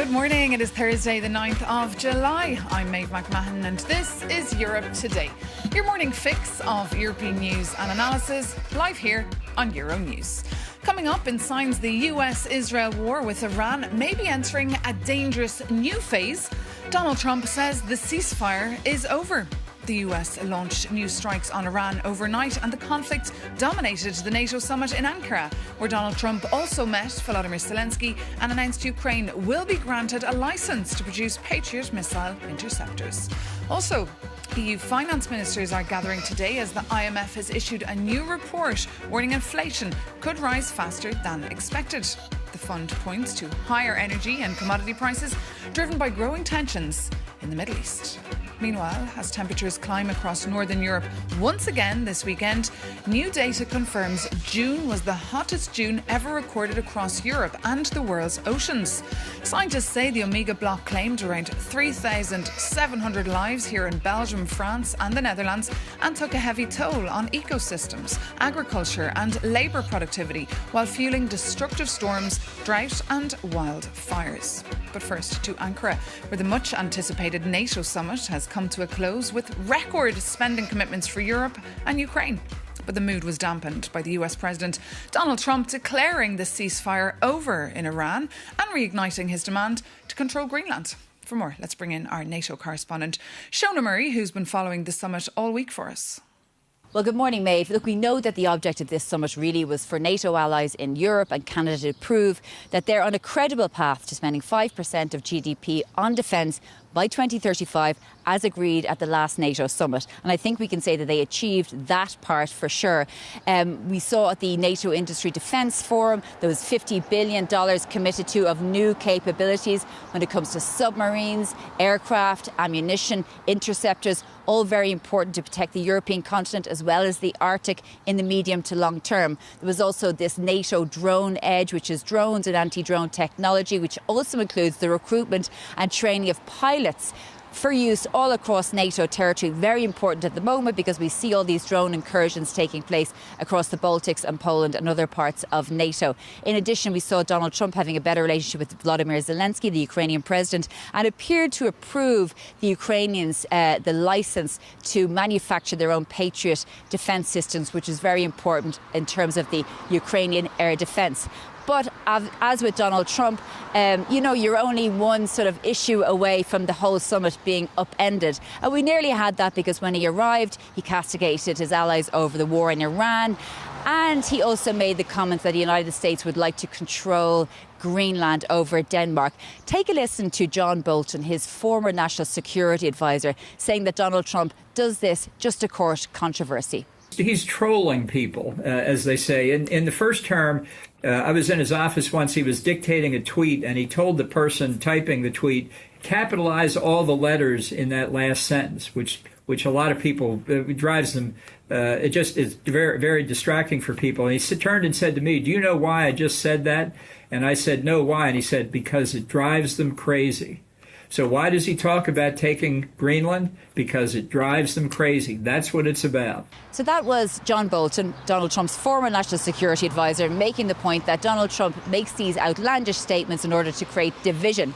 Good morning. It is Thursday, the 9th of July. I'm Maeve McMahon and this is Europe Today. Your morning fix of European news and analysis, live here on Euro News. Coming up, in signs the US-Israel war with Iran may be entering a dangerous new phase, Donald Trump says the ceasefire is over. The US launched new strikes on Iran overnight and the conflict dominated the NATO summit in Ankara, where Donald Trump also met Volodymyr Zelensky and announced Ukraine will be granted a licence to produce Patriot missile interceptors. Also, EU finance ministers are gathering today as the IMF has issued a new report warning inflation could rise faster than expected. The fund points to higher energy and commodity prices driven by growing tensions in the Middle East. Meanwhile, as temperatures climb across northern Europe once again this weekend, new data confirms June was the hottest June ever recorded across Europe and the world's oceans. Scientists say the Omega block claimed around 3,700 lives here in Belgium, France and the Netherlands and took a heavy toll on ecosystems, agriculture and labour productivity while fueling destructive storms, drought and wildfires. But first to Ankara, where the much anticipated NATO summit has come to a close with record spending commitments for Europe and Ukraine. But the mood was dampened by the US President Donald Trump declaring the ceasefire over in Iran and reigniting his demand to control Greenland. For more, let's bring in our NATO correspondent, Shona Murray, who's been following the summit all week for us. Well, good morning, Maeve. Look, we know that the object of this summit really was for NATO allies in Europe and Canada to prove that they're on a credible path to spending 5% of GDP on defence by 2035, as agreed at the last NATO summit. And I think we can say that they achieved that part for sure. We saw at the NATO Industry Defence Forum, there was $50 billion committed to of new capabilities when it comes to submarines, aircraft, ammunition, interceptors, all very important to protect the European continent as well as the Arctic in the medium to long term. There was also this NATO drone edge, which is drones and anti-drone technology, which also includes the recruitment and training of pilots for use all across NATO territory. Very important at the moment because we see all these drone incursions taking place across the Baltics and Poland and other parts of NATO. In addition, we saw Donald Trump having a better relationship with Volodymyr Zelensky, the Ukrainian president, and appeared to approve the Ukrainians the licence to manufacture their own Patriot defence systems, which is very important in terms of the Ukrainian air defence. But as with Donald Trump, you're only one sort of issue away from the whole summit being upended. And we nearly had that because when he arrived, he castigated his allies over the war in Iran. And he also made the comment that the United States would like to control Greenland over Denmark. Take a listen to John Bolton, his former national security advisor, saying that Donald Trump does this just to court controversy. He's trolling people, as they say. In the first term, I was in his office once. He was dictating a tweet, and he told the person typing the tweet, capitalize all the letters in that last sentence, which a lot of people, drives them. It just is very, very distracting for people. And he turned and said to me, do you know why I just said that? And I said, no, why? And he said, because it drives them crazy. So why does he talk about taking Greenland? Because it drives them crazy. That's what it's about. So that was John Bolton, Donald Trump's former national security advisor, making the point that Donald Trump makes these outlandish statements in order to create division.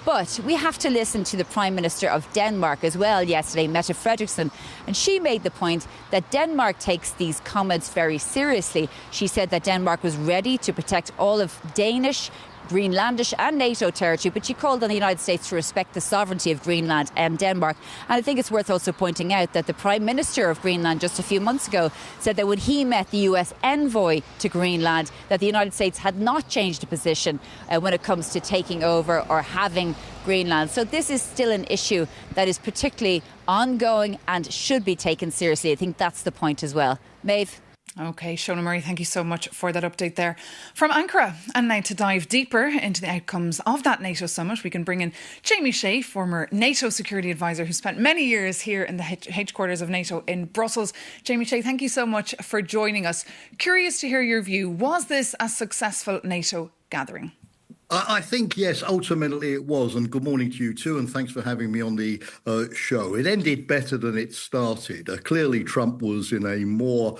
But we have to listen to the Prime Minister of Denmark as well yesterday, Mette Frederiksen, and she made the point that Denmark takes these comments very seriously. She said that Denmark was ready to protect all of Danish, Greenlandish and NATO territory, but she called on the United States to respect the sovereignty of Greenland and Denmark. And I think it's worth also pointing out that the Prime Minister of Greenland just a few months ago said that when he met the US envoy to Greenland, that the United States had not changed a position when it comes to taking over or having Greenland. So this is still an issue that is particularly ongoing and should be taken seriously. I think that's the point as well. Maeve? OK, Shona Murray, thank you so much for that update there from Ankara. And now to dive deeper into the outcomes of that NATO summit, we can bring in Jamie Shea, former NATO security advisor who spent many years here in the headquarters of NATO in Brussels. Jamie Shea, thank you so much for joining us. Curious to hear your view. Was this a successful NATO gathering? I think, yes, ultimately it was. And good morning to you too. And thanks for having me on the show. It ended better than it started. Clearly, Trump was in a more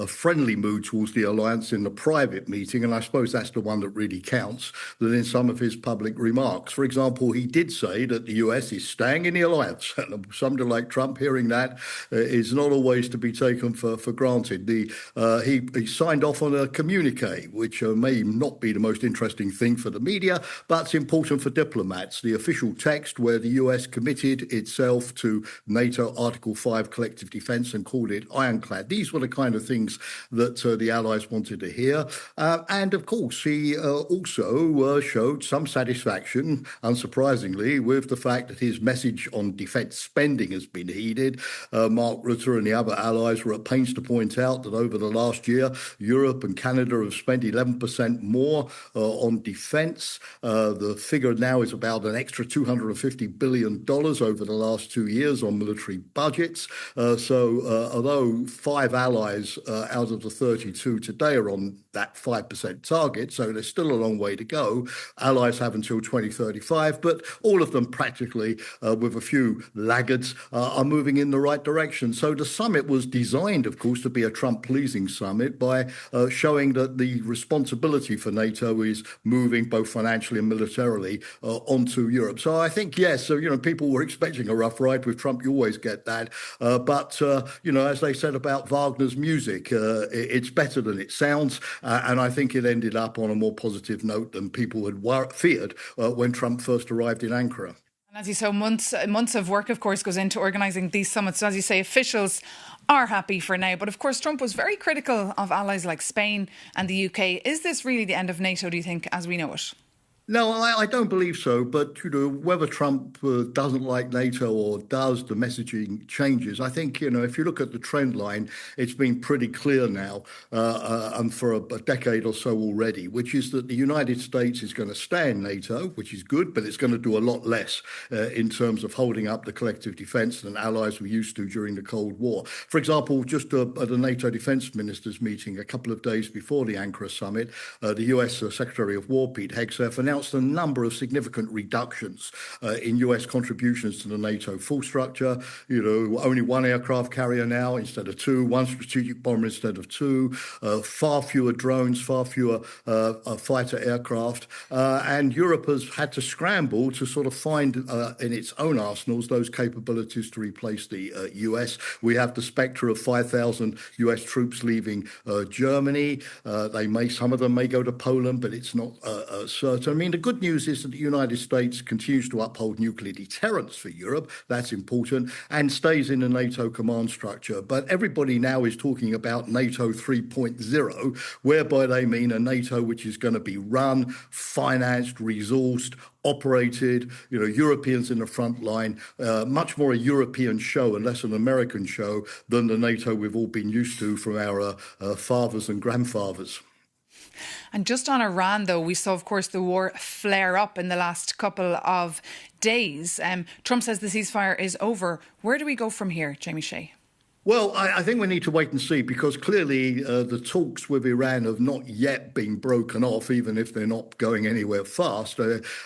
friendly mood towards the alliance in the private meeting. And I suppose that's the one that really counts than in some of his public remarks. For example, he did say that the US is staying in the alliance. And somebody like Trump hearing that is not always to be taken for granted. He signed off on a communique, which may not be the most interesting thing for the media, but it's important for diplomats. The official text where the US committed itself to NATO Article 5 collective defence and called it ironclad. These were the kind of things that the Allies wanted to hear. And of course, he also showed some satisfaction, unsurprisingly, with the fact that his message on defence spending has been heeded. Mark Rutte and the other allies were at pains to point out that over the last year, Europe and Canada have spent 11% more on defence. The figure now is about an extra $250 billion over the last 2 years on military budgets. So although 5 allies out of the 32 today are on that 5% target, so there's still a long way to go. Allies have until 2035, but all of them practically, with a few laggards, are moving in the right direction. So the summit was designed, of course, to be a Trump-pleasing summit by showing that the responsibility for NATO is moving both financially and militarily onto Europe. So I think, yes, people were expecting a rough ride with Trump. You always get that. But as they said about Wagner's music, it's better than it sounds. And I think it ended up on a more positive note than people had feared when Trump first arrived in Ankara. And as you say, months of work, of course, goes into organising these summits. So as you say, officials are happy for now. But of course, Trump was very critical of allies like Spain and the UK. Is this really the end of NATO, do you think, as we know it? No, I don't believe so. But, whether Trump doesn't like NATO or does, the messaging changes. I think, if you look at the trend line, it's been pretty clear now and for a decade or so already, which is that the United States is going to stay in NATO, which is good, but it's going to do a lot less in terms of holding up the collective defence than allies were used to during the Cold War. For example, just at a NATO defence ministers meeting a couple of days before the Ankara summit, the US Secretary of War, Pete Hegseth, announced a number of significant reductions in US contributions to the NATO full structure. Only 1 aircraft carrier now instead of 2, 1 strategic bomber instead of 2, far fewer drones, far fewer fighter aircraft. And Europe has had to scramble to sort of find in its own arsenals those capabilities to replace the US. We have the spectre of 5,000 US troops leaving Germany. Some of them may go to Poland, but it's not certain. I mean, the good news is that the United States continues to uphold nuclear deterrence for Europe. That's important, and stays in the NATO command structure. But everybody now is talking about NATO 3.0, whereby they mean a NATO which is going to be run, financed, resourced, operated, Europeans in the front line, much more a European show and less an American show than the NATO we've all been used to from our fathers and grandfathers. And just on Iran, though, we saw, of course, the war flare up in the last couple of days. Trump says the ceasefire is over. Where do we go from here, Jamie Shea? Well, I think we need to wait and see, because clearly the talks with Iran have not yet been broken off, even if they're not going anywhere fast.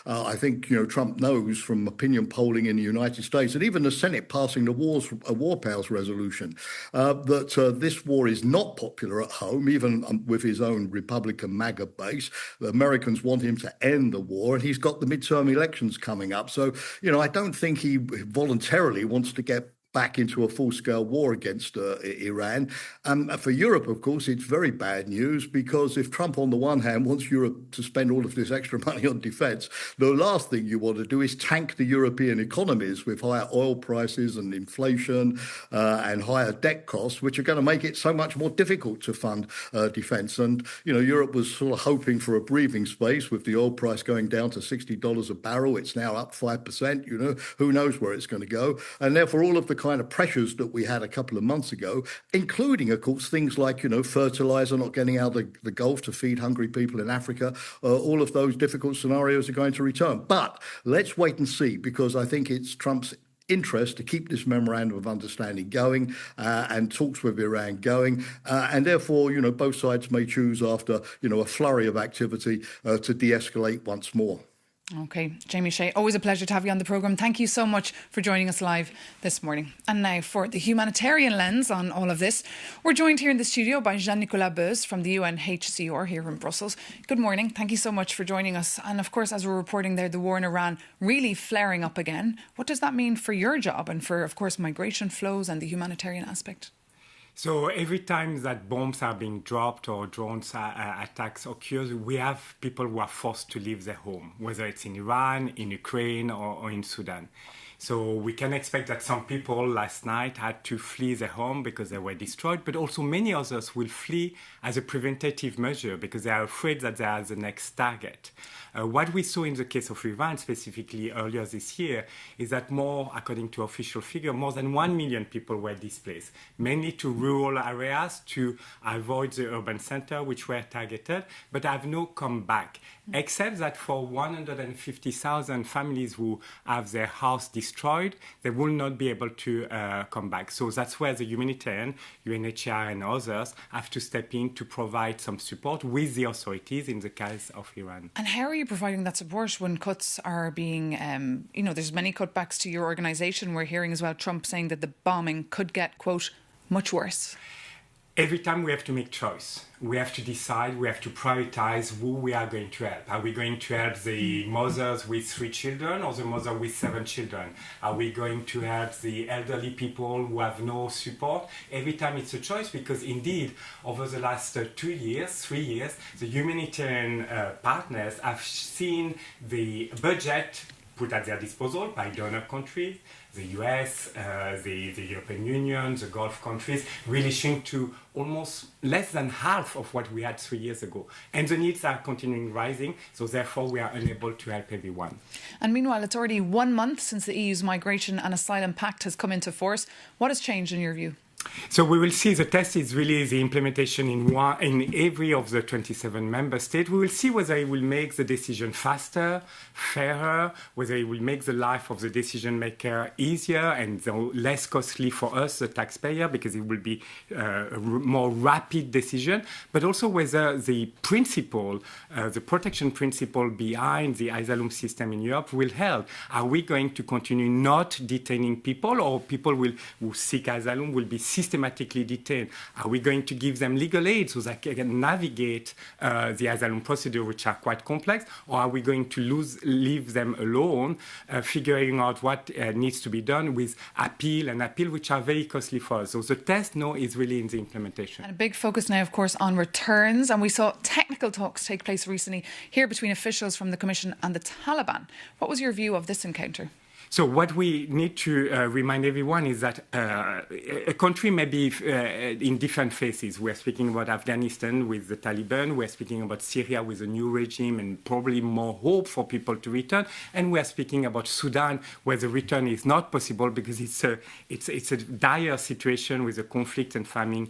I think, Trump knows from opinion polling in the United States and even the Senate passing the War Powers resolution that this war is not popular at home, even with his own Republican MAGA base. The Americans want him to end the war, and he's got the midterm elections coming up. So, I don't think he voluntarily wants to get back into a full-scale war against Iran. For Europe, of course, it's very bad news, because if Trump, on the one hand, wants Europe to spend all of this extra money on defence, the last thing you want to do is tank the European economies with higher oil prices and inflation and higher debt costs, which are going to make it so much more difficult to fund defence. And, Europe was sort of hoping for a breathing space with the oil price going down to $60 a barrel. It's now up 5%. Who knows where it's going to go. And therefore, all of the kind of pressures that we had a couple of months ago, including, of course, things like, fertilizer not getting out of the Gulf to feed hungry people in Africa, all of those difficult scenarios are going to return. But let's wait and see, because I think it's Trump's interest to keep this memorandum of understanding going and talks with Iran going. And therefore, both sides may choose after, a flurry of activity to de-escalate once more. OK, Jamie Shea, always a pleasure to have you on the programme. Thank you so much for joining us live this morning. And now for the humanitarian lens on all of this, we're joined here in the studio by Jean-Nicolas Beuz from the UNHCR here in Brussels. Good morning. Thank you so much for joining us. And of course, as we're reporting there, the war in Iran really flaring up again. What does that mean for your job and for, of course, migration flows and the humanitarian aspect? So every time that bombs are being dropped or drones attacks occurs, we have people who are forced to leave their home, whether it's in Iran, in Ukraine, or in Sudan. So we can expect that some people last night had to flee their home because they were destroyed, but also many others will flee as a preventative measure because they are afraid that they are the next target. What we saw in the case of Iran, specifically earlier this year, is that according to official figure, more than 1 million people were displaced, mainly to rural areas to avoid the urban center, which were targeted, but have no comeback, except that for 150,000 families who have their house destroyed, they will not be able to come back. So that's where the humanitarian, UNHCR and others, have to step in to provide some support with the authorities in the case of Iran. And how are you providing that support when cuts are being, there's many cutbacks to your organisation? We're hearing as well Trump saying that the bombing could get, quote, much worse. Every time we have to make choice. We have to decide, we have to prioritize who we are going to help. Are we going to help the mothers with 3 children or the mother with 7 children? Are we going to help the elderly people who have no support? Every time it's a choice because indeed, over the last 3 years, the humanitarian partners have seen the budget put at their disposal by donor countries, the US, the European Union, the Gulf countries, really shrink to almost less than half of what we had 3 years ago. And the needs are continuing rising, so therefore we are unable to help everyone. And meanwhile, it's already 1 month since the EU's Migration and Asylum Pact has come into force. What has changed in your view? So we will see the test is really the implementation in every of the 27 member states. We will see whether it will make the decision faster, fairer, whether it will make the life of the decision maker easier and less costly for us, the taxpayer, because it will be a more rapid decision, but also whether the principle, the protection principle behind the asylum system in Europe will help. Are we going to continue not detaining people, or people who seek asylum will be systematically detained? Are we going to give them legal aid so they can navigate the asylum procedure, which are quite complex, or are we going to leave them alone, figuring out what needs to be done with appeal, which are very costly for us? So the test now is really in the implementation. And a big focus now, of course, on returns. And we saw technical talks take place recently here between officials from the Commission and the Taliban. What was your view of this encounter? So what we need to remind everyone is that a country may be in different phases. We're speaking about Afghanistan with the Taliban. We're speaking about Syria with a new regime and probably more hope for people to return. And we're speaking about Sudan, where the return is not possible because it's a dire situation with the conflict and famine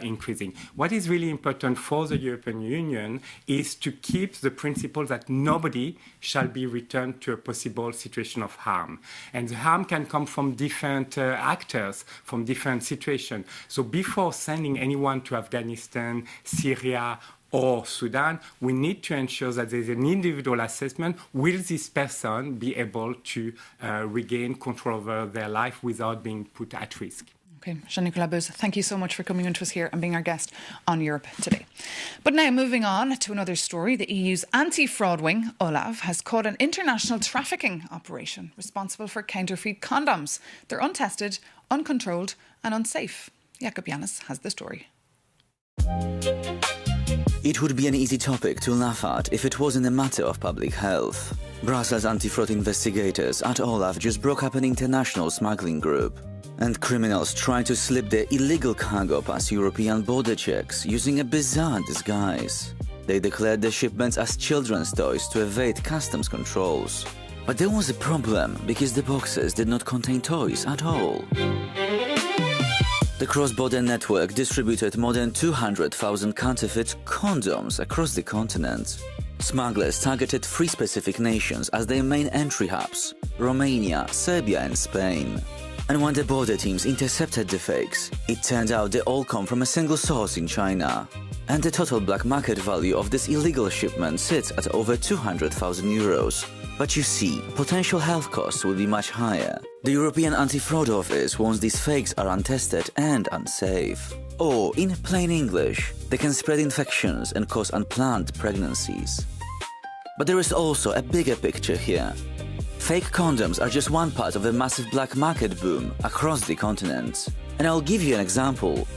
increasing. What is really important for the European Union is to keep the principle that nobody shall be returned to a possible situation of harm. And the harm can come from different actors, from different situations. So before sending anyone to Afghanistan, Syria, or Sudan, we need to ensure that there's an individual assessment. Will this person be able to regain control over their life without being put at risk? Okay, Jean-Nicolas Beuz, thank you so much for coming into us here and being our guest on Europe Today. But now moving on to another story, the EU's anti-fraud wing, OLAF, has caught an international trafficking operation responsible for counterfeit condoms. They're untested, uncontrolled and unsafe. Jakob Janis has the story. It would be an easy topic to laugh at if it wasn't a matter of public health. Brussels anti-fraud investigators at OLAF just broke up an international smuggling group. And criminals tried to slip their illegal cargo past European border checks using a bizarre disguise. They declared the shipments as children's toys to evade customs controls. But there was a problem because the boxes did not contain toys at all. The cross-border network distributed more than 200,000 counterfeit condoms across the continent. Smugglers targeted 3 specific nations as their main entry hubs: Romania, Serbia and Spain. And when the border teams intercepted the fakes, it turned out they all come from a single source in China. And the total black market value of this illegal shipment sits at over 200,000 euros. But you see, potential health costs will be much higher. The European Anti-Fraud Office warns these fakes are untested and unsafe. Or, in plain English, they can spread infections and cause unplanned pregnancies. But there is also a bigger picture here. Fake condoms are just one part of the massive black market boom across the continent. And I'll give you an example.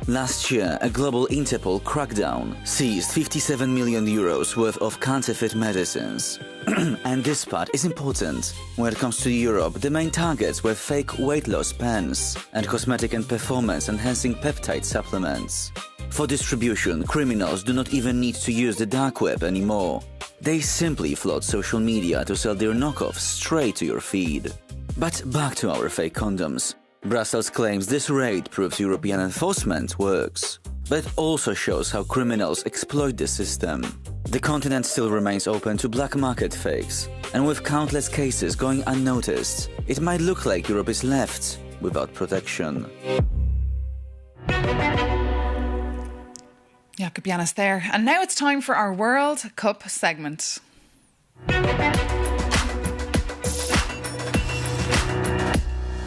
Last year, a global Interpol crackdown seized 57 million euros worth of counterfeit medicines. And this part is important. When it comes to Europe, the main targets were fake weight loss pens and cosmetic and performance-enhancing peptide supplements. For distribution, criminals do not even need to use the dark web anymore. They simply flood social media to sell their knockoffs straight to your feed. But back to our fake condoms. Brussels claims this raid proves European enforcement works, but it also shows how criminals exploit the system. The continent still remains open to black market fakes, and with countless cases going unnoticed, it might look like Europe is left without protection. Jakob Janis there. And now it's time for our World Cup segment.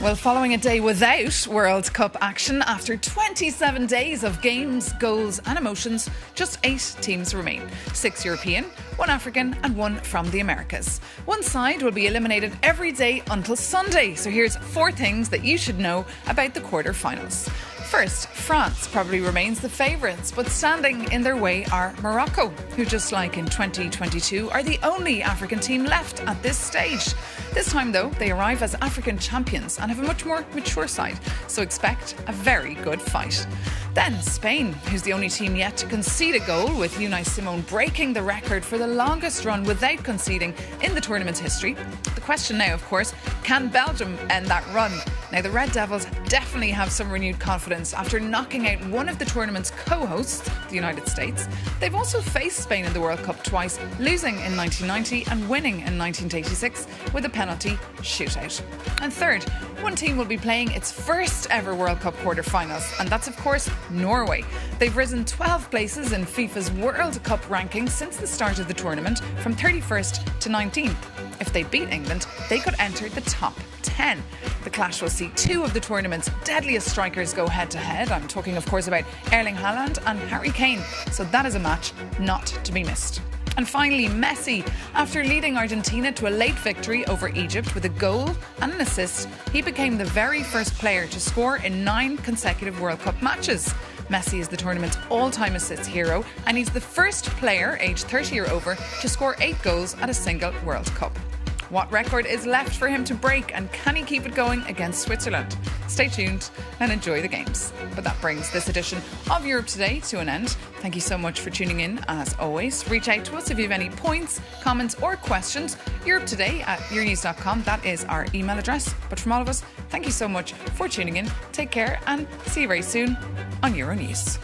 Well, following a day without World Cup action, after 27 days of games, goals and emotions, just 8 teams remain. 6 European, 1 African and 1 from the Americas. One side will be eliminated every day until Sunday. So here's 4 things that you should know about the quarter-finals. First, France probably remains the favourites, but standing in their way are Morocco, who just like in 2022 are the only African team left at this stage. This time though, they arrive as African champions and have a much more mature side, so expect a very good fight. Then Spain, who's the only team yet to concede a goal, with Unai Simon breaking the record for the longest run without conceding in the tournament's history. The question now, of course, can Belgium end that run? Now, the Red Devils definitely have some renewed confidence after knocking out one of the tournament's co-hosts, the United States. They've also faced Spain in the World Cup twice, losing in 1990 and winning in 1986 with a penalty shootout. And third, one team will be playing its first ever World Cup quarter-finals, and that's of course Norway. They've risen 12 places in FIFA's World Cup ranking since the start of the tournament, from 31st to 19th. If they beat England, they could enter the top 10. The clash will see 2 of the tournament's deadliest strikers go head-to-head. I'm talking, of course, about Erling Haaland and Harry Kane. So that is a match not to be missed. And finally, Messi. After leading Argentina to a late victory over Egypt with a goal and an assist, he became the very first player to score in 9 consecutive World Cup matches. Messi is the tournament's all-time assists hero, and he's the first player aged 30 or over to score 8 goals at a single World Cup. What record is left for him to break, and can he keep it going against Switzerland? Stay tuned and enjoy the games. But that brings this edition of Europe Today to an end. Thank you so much for tuning in. As always, reach out to us if you have any points, comments or questions. europetoday@euronews.com, that is our email address. But from all of us, thank you so much for tuning in. Take care and see you very soon on Euronews.